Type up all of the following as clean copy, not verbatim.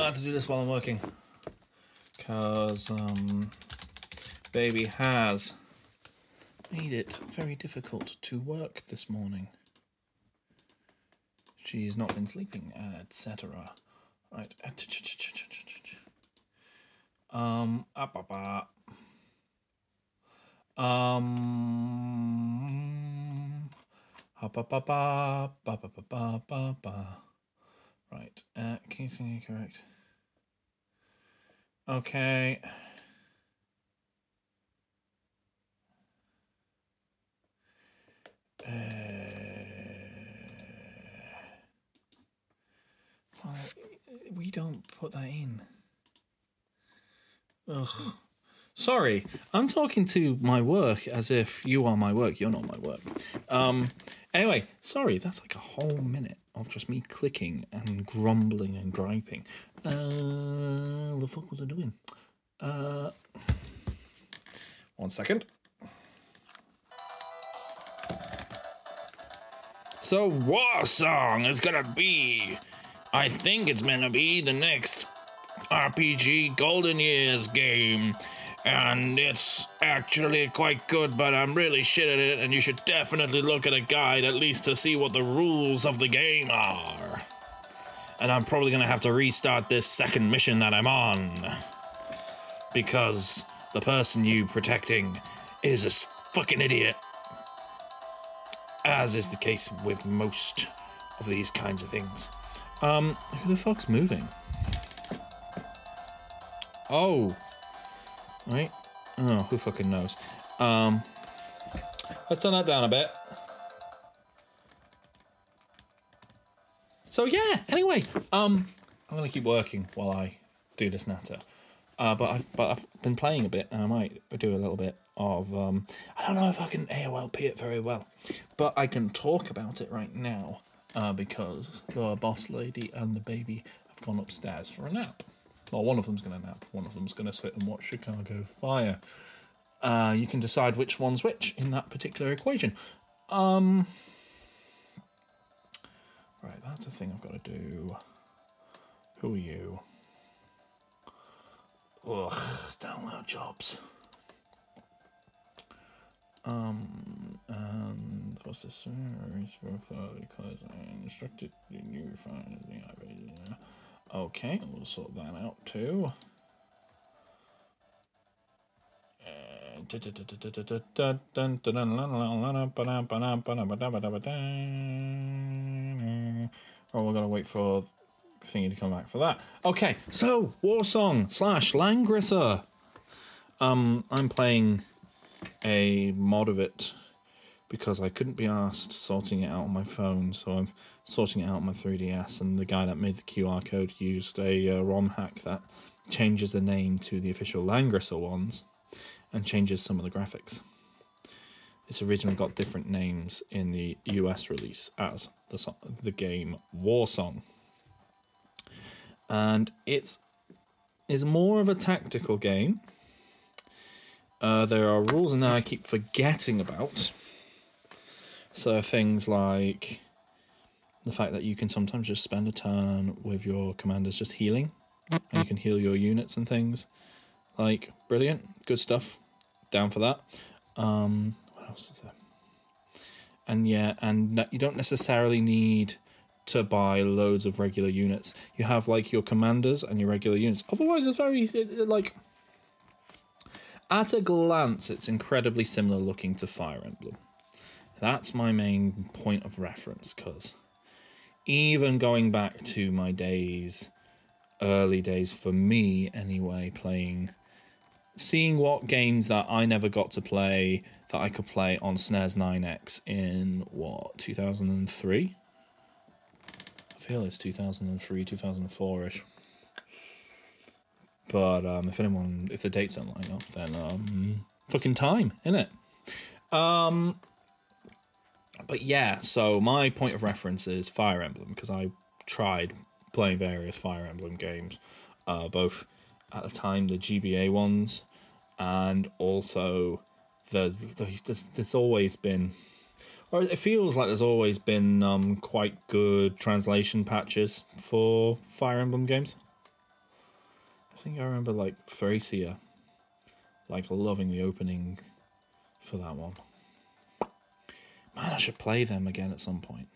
I have to do this while I'm working. Because, baby has made it very difficult to work this morning. She's not been sleeping, etc. Right. Right. Can you correct? Okay. Well, we don't put that in. Ugh. Sorry, I'm talking to my work as if you are my work. You're not my work. Anyway, sorry, that's like a whole minute of just me clicking and grumbling and griping. The fuck was I doing? 1 second. So Warsong is gonna be, I think it's gonna be the next RPG Golden Years game. And it's actually quite good, but I'm really shit at it, and you should definitely look at a guide at least to see what the rules of the game are. And I'm probably gonna have to restart this second mission that I'm on. Because the person you protecting is a fucking idiot. As is the case with most of these kinds of things. Who the fuck's moving? Oh. Right? Oh, who fucking knows? Let's turn that down a bit. So yeah, anyway, I'm gonna keep working while I do this natter. But I've been playing a bit, and I might do a little bit of I don't know if I can AOLP it very well, but I can talk about it right now because the boss lady and the baby have gone upstairs for a nap. Well, one of them's going to nap, one of them's going to sit and watch Chicago Fire. You can decide which one's which in that particular equation. Right, that's the thing I've got to do. Who are you? Ugh, download jobs. And what's this? Because I instructed the new find the okay, we'll sort that out too. Oh, we're gonna wait for thingy to come back for that. Okay, so Warsong / Langrisser. I'm playing a mod of it because I couldn't be asked sorting it out on my phone, so I'm sorting it out on my 3DS, and the guy that made the QR code used a ROM hack that changes the name to the official Langrisser ones and changes some of the graphics. It's originally got different names in the US release as the game Warsong. And it's more of a tactical game. There are rules in there I keep forgetting about. So things like the fact that you can sometimes just spend a turn with your commanders just healing, and you can heal your units and things. Like, brilliant, good stuff. Down for that. What else is there? And yeah, and you don't necessarily need to buy loads of regular units. You have like your commanders and your regular units. Otherwise, it's very like at a glance, it's incredibly similar looking to Fire Emblem. That's my main point of reference, because even going back to my days, early days for me anyway, seeing what games that I never got to play that I could play on SNES 9X in, what, 2003? I feel it's 2003, 2004-ish. But if the dates don't line up, then fucking time, innit? But yeah, so my point of reference is Fire Emblem, because I tried playing various Fire Emblem games, both at the time the GBA ones, and also there's always been, or it feels like there's always been quite good translation patches for Fire Emblem games. think I remember like Thracia, like loving the opening for that one. Man, I should play them again at some point.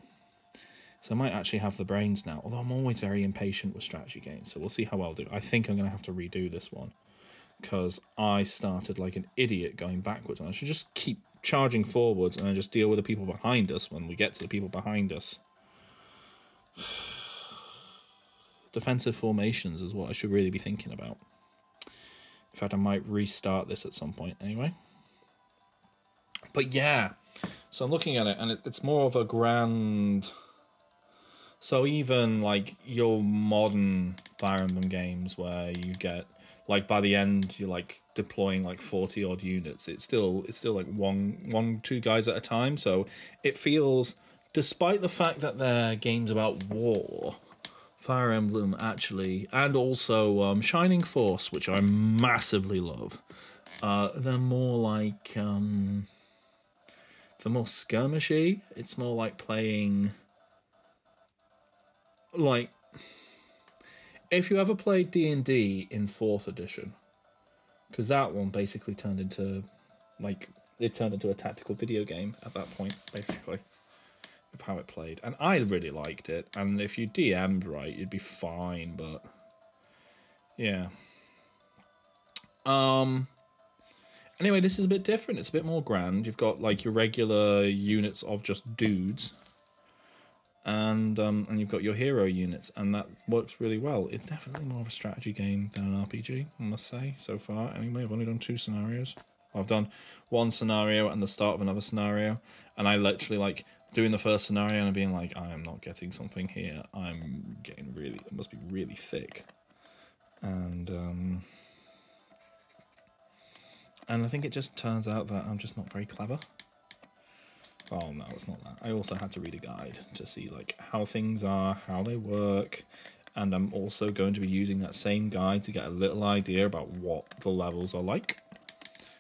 So I might actually have the brains now, although I'm always very impatient with strategy games, so we'll see how I'll do. I think I'm going to have to redo this one, because I started like an idiot going backwards, and I should just keep charging forwards and then just deal with the people behind us when we get to the people behind us. Defensive formations is what I should really be thinking about. In fact, I might restart this at some point anyway. But yeah, so I'm looking at it, and it's more of a grand... So even like your modern Fire Emblem games where you get, like, by the end you're like deploying like 40 odd units, it's still like one, two guys at a time. So it feels, despite the fact that they're games about war, Fire Emblem actually, and also Shining Force, which I massively love, they're more like they're more skirmishy. It's more like playing, like, if you ever played D&D in 4th edition, because that one basically turned into, like, it turned into a tactical video game at that point, basically, of how it played. And I really liked it, and if you DM'd right, you'd be fine, but yeah. Anyway, this is a bit different. It's a bit more grand. You've got, like, your regular units of just dudes, and you've got your hero units, and that works really well. It's definitely more of a strategy game than an RPG, I must say, so far. Anyway, I've only done 2 scenarios. I've done one scenario and the start of another scenario, and I literally, like, doing the first scenario and being like, I am not getting something here. I'm getting really, it must be really thick. And I think it just turns out that I'm just not very clever. Oh no, it's not that. I also had to read a guide to see like how things are, how they work, and I'm also going to be using that same guide to get a little idea about what the levels are like.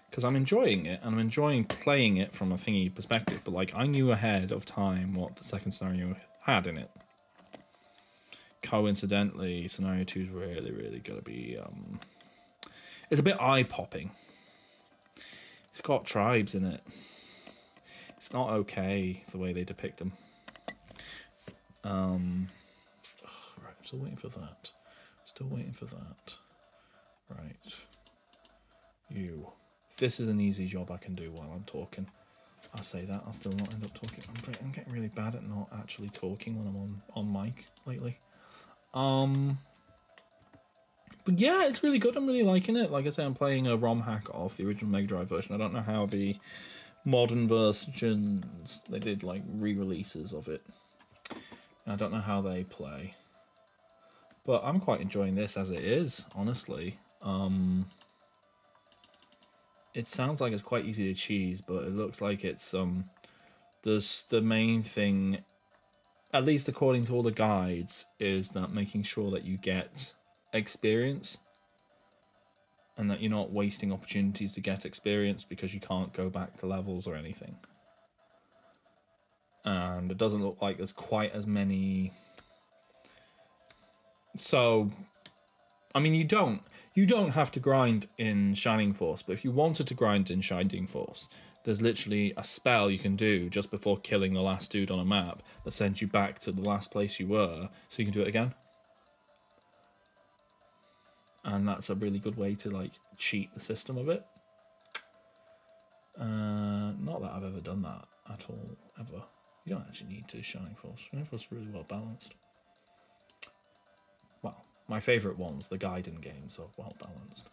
Because I'm enjoying it, and I'm enjoying playing it from a thingy perspective, but like I knew ahead of time what the second scenario had in it. Coincidentally, scenario 2 is really, really going to be... it's a bit eye-popping. It's got tribes in it. It's not okay the way they depict them. Right, I'm still waiting for that. Still waiting for that. Right. You. This is an easy job I can do while I'm talking. I'll say that. I'll still not end up talking. I'm getting really bad at not actually talking when I'm on mic lately. But yeah, it's really good. I'm really liking it. Like I say, I'm playing a ROM hack of the original Mega Drive version. I don't know how the modern versions, they did like re-releases of it. I don't know how they play. But I'm quite enjoying this as it is, honestly. It sounds like it's quite easy to cheese, but it looks like it's the main thing, at least according to all the guides, is that making sure that you get experience and that you're not wasting opportunities to get experience because you can't go back to levels or anything. And it doesn't look like there's quite as many. So, I mean, you don't have to grind in Shining Force, but if you wanted to grind in Shining Force, there's literally a spell you can do just before killing the last dude on a map that sends you back to the last place you were, so you can do it again. And that's a really good way to like cheat the system a bit. Not that I've ever done that at all, ever. You don't actually need to Shining Force. Shining Force is really well balanced. Well, my favourite ones, the Gaiden games, are well balanced.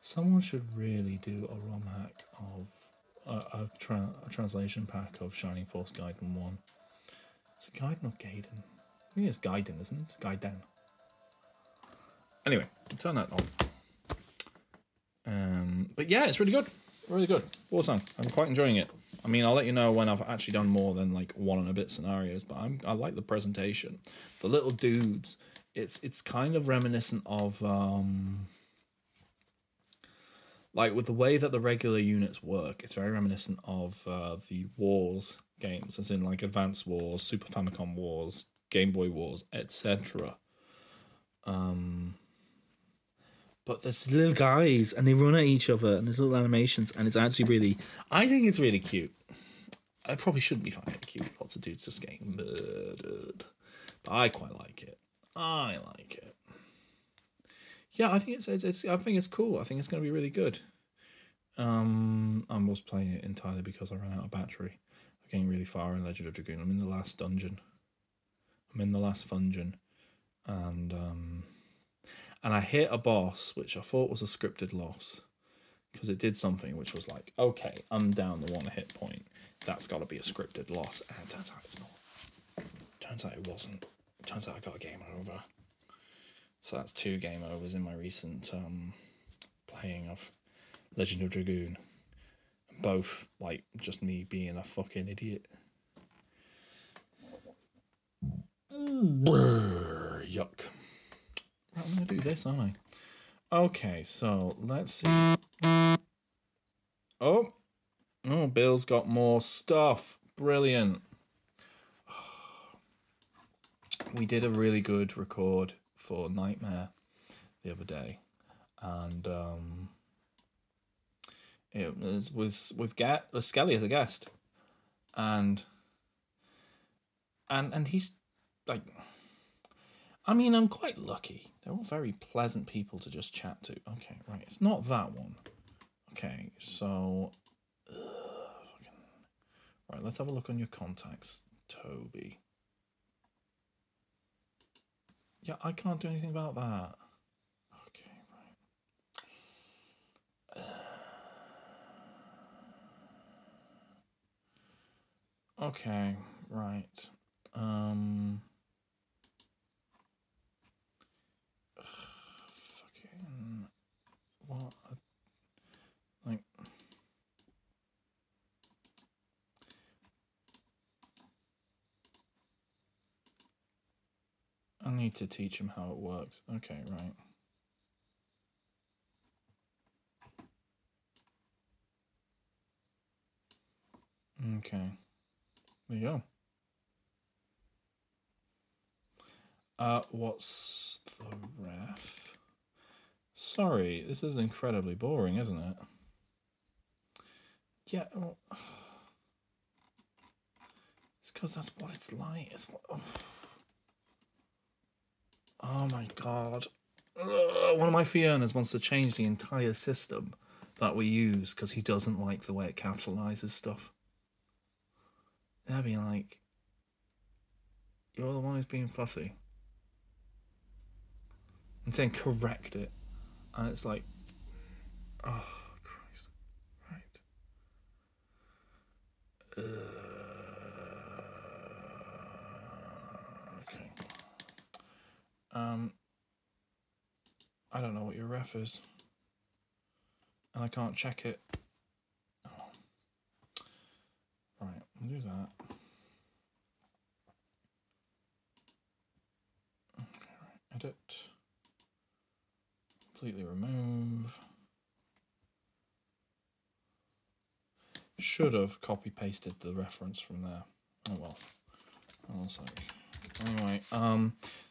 Someone should really do a ROM hack of a translation pack of Shining Force Gaiden 1. Is it Gaiden or Gaiden? I think it's Gaiden, isn't it? It's Gaiden. Anyway, turn that off. But yeah, it's really good. Really good. Warsong. I'm quite enjoying it. I mean, I'll let you know when I've actually done more than like 1 and a bit scenarios, but I like the presentation. The little dudes, it's kind of reminiscent of like with the way that the regular units work, it's very reminiscent of the Wars games, as in like Advance Wars, Super Famicom Wars, Game Boy Wars, etc. But there's little guys, and they run at each other, and there's little animations, and it's actually really... I think it's really cute. I probably shouldn't be finding it cute. Lots of dudes just getting murdered. But I quite like it. I like it. Yeah, I think I think it's cool. I think it's going to be really good. I was playing it entirely because I ran out of battery. I'm getting really far in Legend of Dragoon. I'm in the last dungeon. I'm in the last fungeon. And I hit a boss, which I thought was a scripted loss. Because it did something which was like, okay, I'm down to 1 hit point. That's got to be a scripted loss. And it turns out it's not. Turns out it wasn't. Turns out I got a game over. So that's 2 game overs in my recent playing of Legend of Dragoon. Both, like, just me being a fucking idiot. Yuck. Right, I'm going to do this, aren't I? Okay, so let's see. Oh, Bill's got more stuff. Brilliant. We did a really good record for Nightmare the other day. And it was with Skelly as a guest. And he's like... I mean, I'm quite lucky. They're all very pleasant people to just chat to. Okay, right. It's not that one. Okay, so... Right, let's have a look on your contacts, Toby. Yeah, I can't do anything about that. Okay, right. Okay, right. Fucking... What? Like... I need to teach him how it works. Okay, right. Okay. There you go. What's the ref? Sorry, this is incredibly boring, isn't it? Yeah, well, it's because that's what it's like. It's what, oh my god. One of my Fionas wants to change the entire system that we use because he doesn't like the way it capitalizes stuff. They'd be like, you're the one who's being fussy. I'm saying correct it. And it's like, oh, Christ. Right. Okay. I don't know what your ref is. And I can't check it. Oh. Right, we'll do that. Okay, right. Edit. Completely remove. Should have copy pasted the reference from there. Oh well. Also, anyway,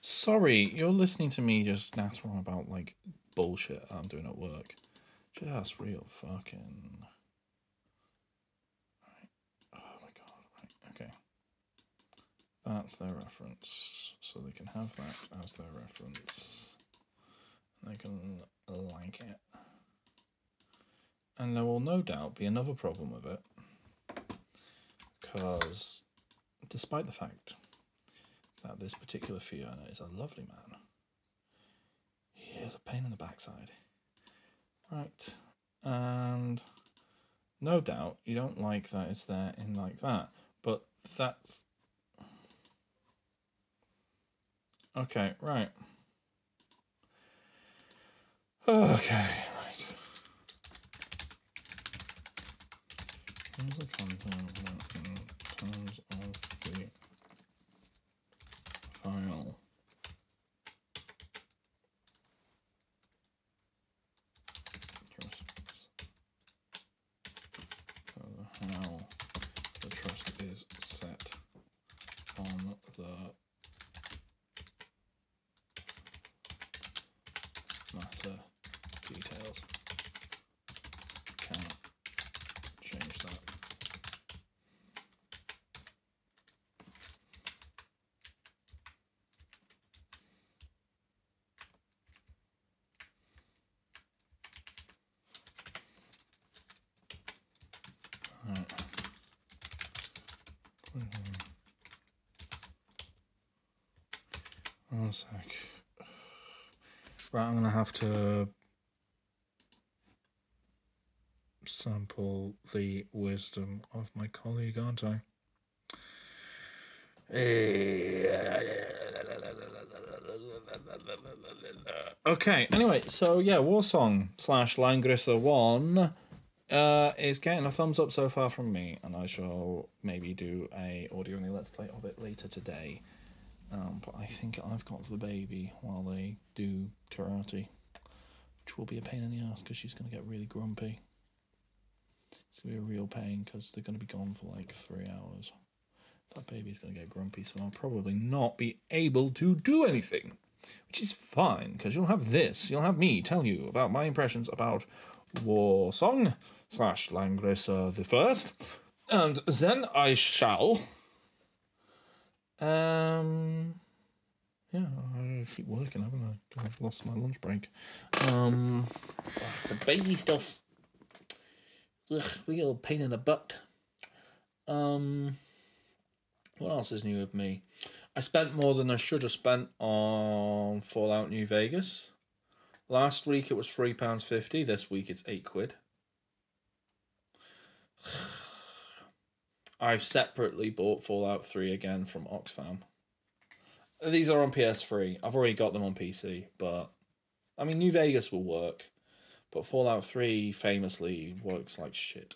sorry, you're listening to me just natter on about like bullshit I'm doing at work. Just real fucking. Right. Oh my god. Right. Okay. That's their reference, so they can have that as their reference. They can like it. And there will no doubt be another problem with it, because despite the fact that this particular Fiona is a lovely man, he is a pain in the backside. Right, and no doubt you don't like that it's there in like that, but that's... Okay, right. Okay. Here's the content in terms of the file. How the trust is set on the Right. 1 sec. Right, I'm going to have to sample the wisdom of my colleague, aren't I? Okay, anyway, so yeah, Warsong / Langrissa 1 is getting a thumbs up so far from me, and I shall maybe do a audio only let's play of it later today. But I think I've got the baby while they do karate, which will be a pain in the ass because she's going to get really grumpy. It's going to be a real pain because they're going to be gone for like 3 hours. That baby's going to get grumpy, so I'll probably not be able to do anything, which is fine because you'll have this. You'll have me tell you about my impressions about Warsong / Langrissa the First, and then I shall... yeah, I keep working, haven't I? I've lost my lunch break. It's a baby stuff. Ugh, real pain in the butt. What else is new with me? I spent more than I should have spent on Fallout New Vegas. Last week it was £3.50. This week it's £8. I've separately bought Fallout 3 again from Oxfam. These are on PS3. I've already got them on PC, but I mean, New Vegas will work, but Fallout 3 famously works like shit.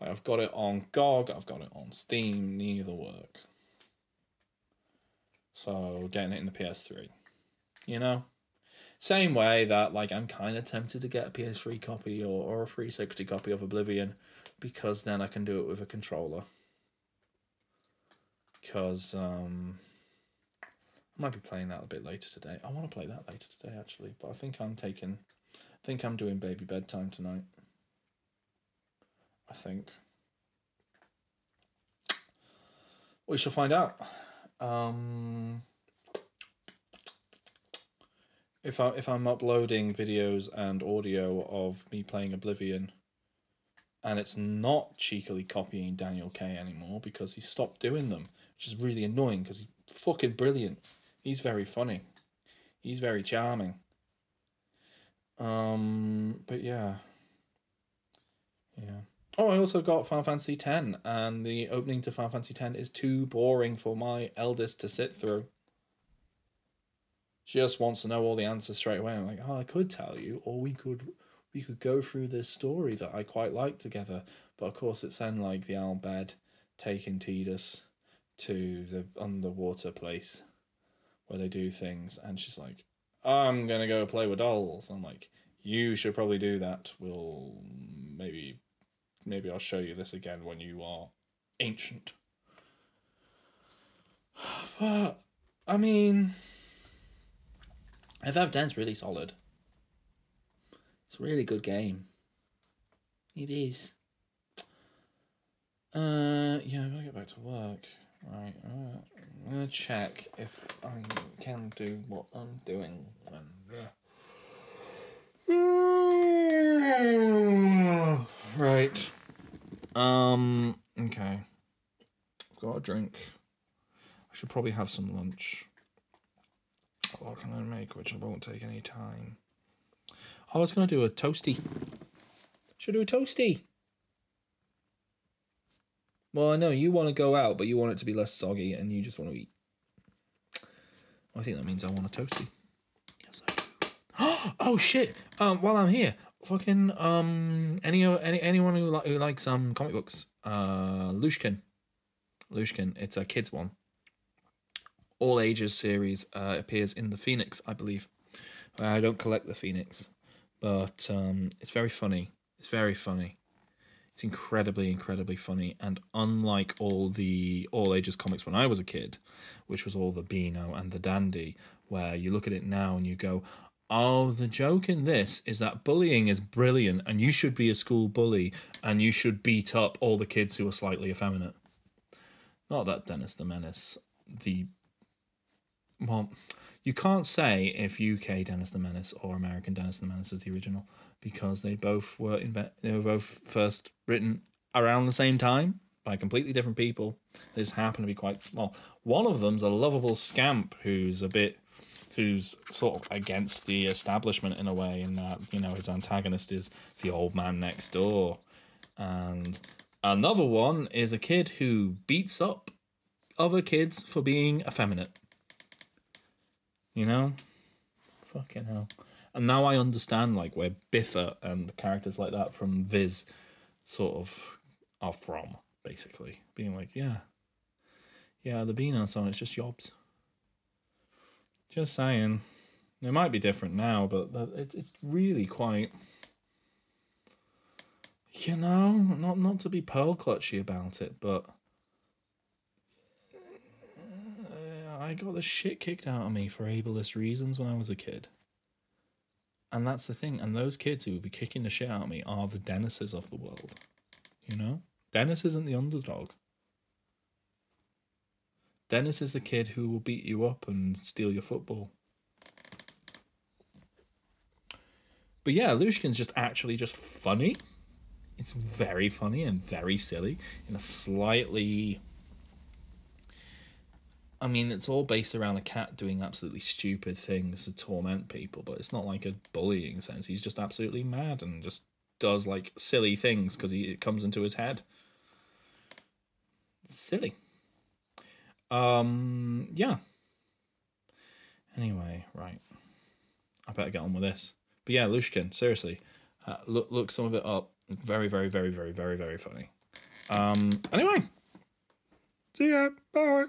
Like, I've got it on GOG, I've got it on Steam, neither work. So getting it in the PS3, you know? Same way that like I'm kind of tempted to get a PS3 copy or a 360 copy of Oblivion, because then I can do it with a controller. Because I might be playing that a bit later today. I want to play that later today actually, but I think I'm doing baby bedtime tonight. I think. We shall find out. If I'm uploading videos and audio of me playing Oblivion, and it's not cheekily copying Daniel K anymore because he stopped doing them, which is really annoying because he's fucking brilliant. He's very funny. He's very charming. But yeah. Oh, I also got Final Fantasy X, and the opening to Final Fantasy X is too boring for my eldest to sit through. She just wants to know all the answers straight away. I'm like, oh, I could tell you, or we could go through this story that I quite like together. But of course, it's then like the Albed taking Tidus to the underwater place where they do things, and she's like, I'm gonna go play with dolls. I'm like, you should probably do that. We'll maybe I'll show you this again when you are ancient. But I mean, FF10's really solid. It's a really good game. It is. Yeah, I'm gonna get back to work. Right, I'm gonna check if I can do what I'm doing. Right. Okay. I've got a drink. I should probably have some lunch. What can I make which won't take any time? I was gonna do a toasty. Should I do a toasty? Well, I know you want to go out, but you want it to be less soggy, and you just want to eat. I think that means I want a toasty. Yes, I do. Oh shit! While I'm here, fucking anyone who likes comic books, Lushkin. It's a kids one. All ages series appears in the Phoenix, I believe. I don't collect the Phoenix, but it's very funny. It's very funny. It's incredibly, incredibly funny. And unlike all the all ages comics when I was a kid, which was all the Beano and the Dandy, where you look at it now and you go, oh, the joke in this is that bullying is brilliant and you should be a school bully and you should beat up all the kids who are slightly effeminate. Not that Dennis the Menace, well, you can't say if UK Dennis the Menace or American Dennis the Menace is the original, because they both were both first written around the same time by completely different people. They just happen to be quite well. One of them's a lovable scamp who's sort of against the establishment in a way, in that, you know, his antagonist is the old man next door. And another one is a kid who beats up other kids for being effeminate. You know? Fucking hell. And now I understand, like, where Biffa and characters like that from Viz sort of are from, basically. Being like, yeah, the Beano song, it's just yobs. Just saying. It might be different now, but it's really quite... You know, not to be pearl clutchy about it, but... I got the shit kicked out of me for ableist reasons when I was a kid. And that's the thing. And those kids who would be kicking the shit out of me are the Dennises of the world. You know? Dennis isn't the underdog. Dennis is the kid who will beat you up and steal your football. But yeah, Lushkin's just actually just funny. It's very funny and very silly in a slightly... I mean, it's all based around a cat doing absolutely stupid things to torment people, but it's not like a bullying sense. He's just absolutely mad and just does, like, silly things because it comes into his head. Silly. Yeah. Anyway, right. I better get on with this. But yeah, Lushkin, seriously. Look some of it up. Very, very, very, very, very, very funny. Anyway. See ya. Bye.